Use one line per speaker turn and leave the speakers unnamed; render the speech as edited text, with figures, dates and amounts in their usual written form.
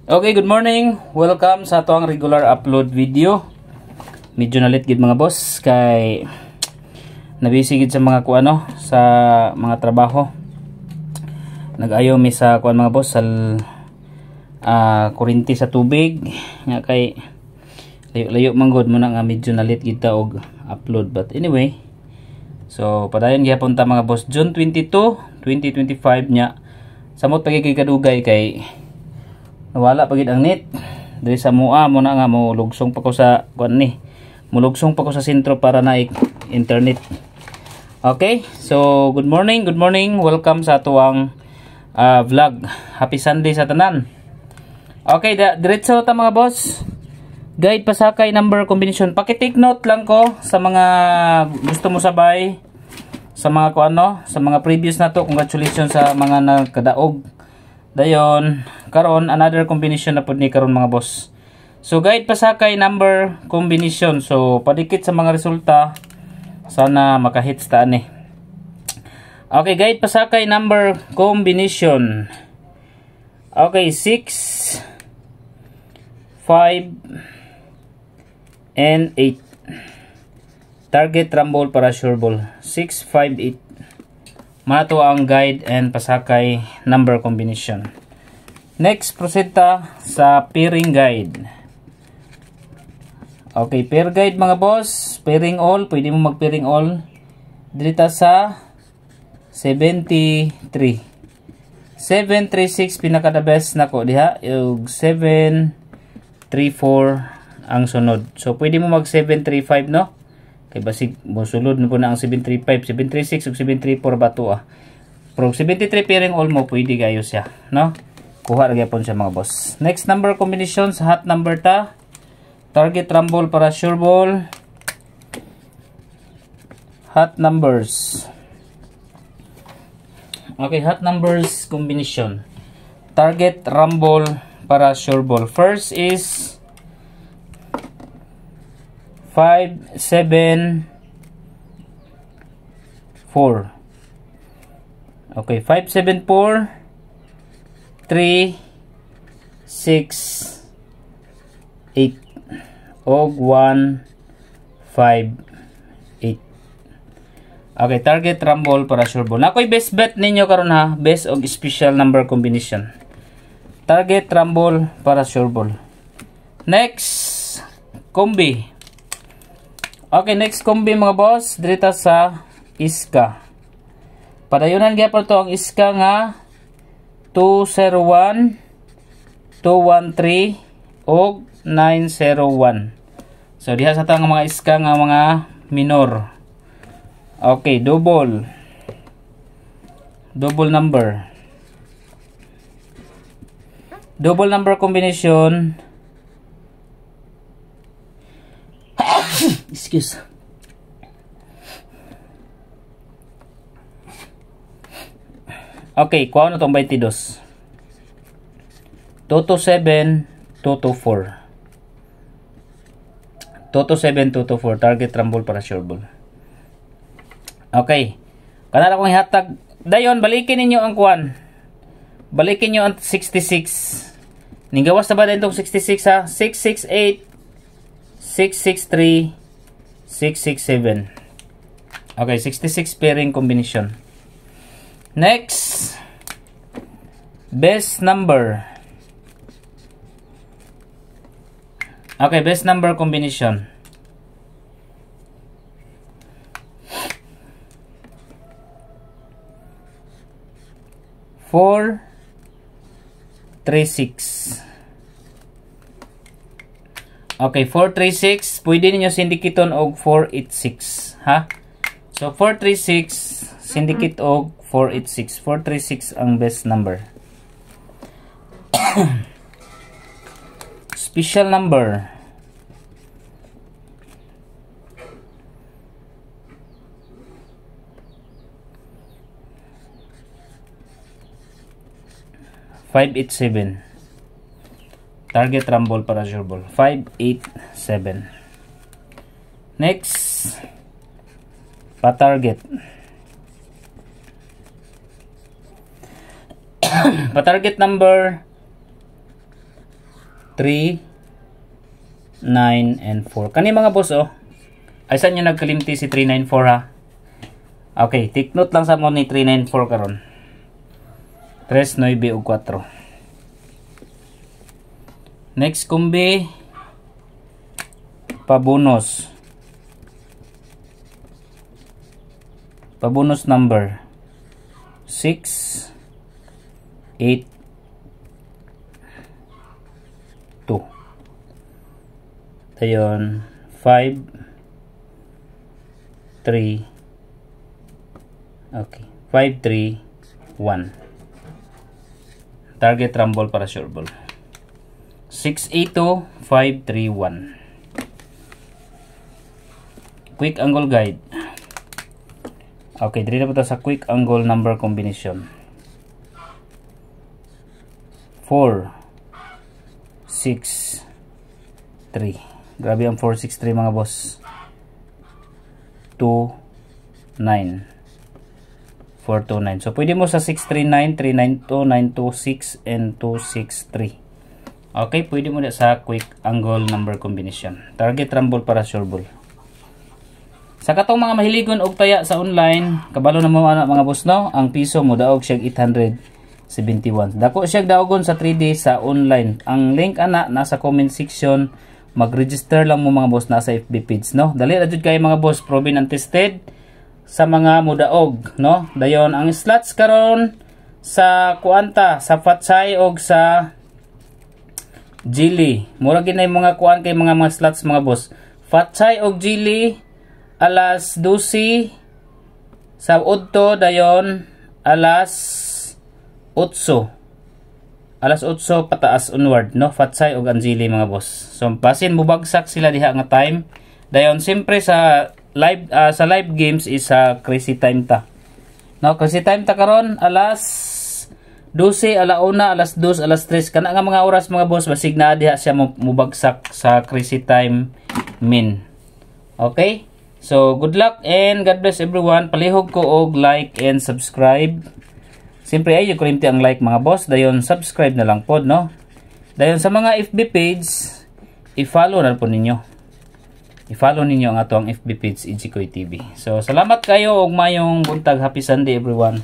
Okay, good morning. Welcome sa ato ang regular upload video. Medyo nalit gid mga boss kay nabisigid sa mga kuano sa mga trabaho. Nag-ayo mi sa kuan mga boss sa kuryente sa tubig nga kay layo-layo manggod mo na nga medyo nalit gid ta og upload, but anyway. So padayon gyapon ta mga boss June 22, 2025 nya. Samot pagigay kadugay kay nawala pagid ang net diri sa mua mo na nga mo lugsong pa ko sa kuan ni. Mulugsong pa ko sa sentro para na internet. Okay, so good morning. Welcome sa atuang vlog. Happy Sunday sa tanan. Okay, diretso ta mga boss. Guide pasakay number combination. Paki-take note lang ko sa mga gusto mo sabay sa mga kuano, sa mga previous na to. Congratulations sa mga nagkadaog. Dayon, karon another combination na pud ni karon mga boss. So guide pasakay number combination. So padikit sa mga resulta, sana makahits ta ani. Okay, guide pasakay number combination. Okay, 6 5 and 8. Target, rumble, para sure ball. 6 5 8. Mato ang guide and pasakay number combination. Next, proceed ta sa pairing guide. Okay, pair guide mga boss. Pairing all. Pwede mo mag-pairing all. Dito sa 73. 736 pinaka the best nako diha. Yung 734 ang sunod. So, pwede mo mag 735 no? Kay basig mo sulod na po na ang 735, 736 ug 734 bato Pero 73 pairing all mo pwede gayo siya, no? Kuha ra gyapon siya mga boss. Next number combination sa hot number ta. Target, rumble, para sure ball. Hot numbers. Okay, hot numbers combination. Target, rumble, para sure ball. First is 5 7 4. Okay, 5 7 4 3 6 8 og 1 5 8. Okay, target, rumble, para sure ball. Nakoy best bet ninyo karon ha, best og special number combination. Target, rumble, para sure ball. Next, combi. Okay, next combi mga boss, dirita sa iska. Padayunan gyapon to ang iska nga 201, 213 og 901. So diha sa tang mga iska nga mga minor. Okay, double number. Double number combination. Excuse. Okay, kuha na itong 22. 227, 224. 227, 224. Target, rumble, para sure ball. Okay. Kanala kong ihatag. Dayon, balikin ninyo ang kuwan. Balikin nyo ang 66. Ninggawas na ba din itong 66 ha? 668. 663, 667. Okay, 66 pairing combination. Next, best number. Okay, best number combination. Four 3 6. Okay, 436, pwede niyo syndicateon og 486, ha? So 436 syndicate og 486. 436 ang best number. Special number. Five 8 7. Target, rumble, para sure ball. 587. Next, pa-target. Pa-target number 3, 9, and 4. Kani mga boss, oh. Ay, saan nyo nagkalimti si 394, ha? Okay, take note lang sa mo ni 394 karon. 3, 9, ug 4. Next kumbi, pabonus. Pabonus number 6, 8, 2. Dayon 5, 3. Okay, 5, 3, 1. Target rumble para sure ball. 6, 8, 2, 5, 3, 1. Quick angle guide. Okay, dito na po sa quick angle number combination. 4, 6, 3. Grabe ang 4, 6, 3 mga boss. 2, 9. 4, 2, 9. So, pwede mo sa 6, 3, 9, 3, 9, 2, 9, 2, 6, and 2, 6, 3. Okay, pwede mo na sa quick angle number combination. Target rumble para sure ball. Sa katong mga mahiligon og taya sa online, kabalo na mo ana mga boss no, ang piso mo daog siya 871. Dako siya daogon sa 3 days sa online. Ang link ana nasa comment section. Mag-register lang mo mga boss nasa FB page no. Dali ra jud kay mga boss, proven and tested sa mga mudaog no. Dayon ang slots karon sa kuanta, sa Fatsay og sa Jili. Mura ginay mga kuan kay mga slots mga boss. Fatsay og Jili alas 12 sa udto, dayon alas 8. Alas 8 pataas onward no, Fatsay og Anjili mga boss. So basin mubagsak sila diha nga time. Dayon siyempre sa live games is sa crazy time ta. No, crazy time ta karon alas 12, alauna, alas 2, alas 3 kana nga mga oras mga boss basig na diha siya mubagsak sa crazy time min. Okay? So, good luck and God bless everyone. Palihog ko og like and subscribe. Siyempre ay yung kulimti ang like mga boss. Dayon subscribe na lang pod no. Dayon sa mga FB page, i-follow na po ninyo. I-follow ninyo ang atong FB page, EG Koy TV. So, salamat kayo og mayong buntag. Happy Sunday everyone.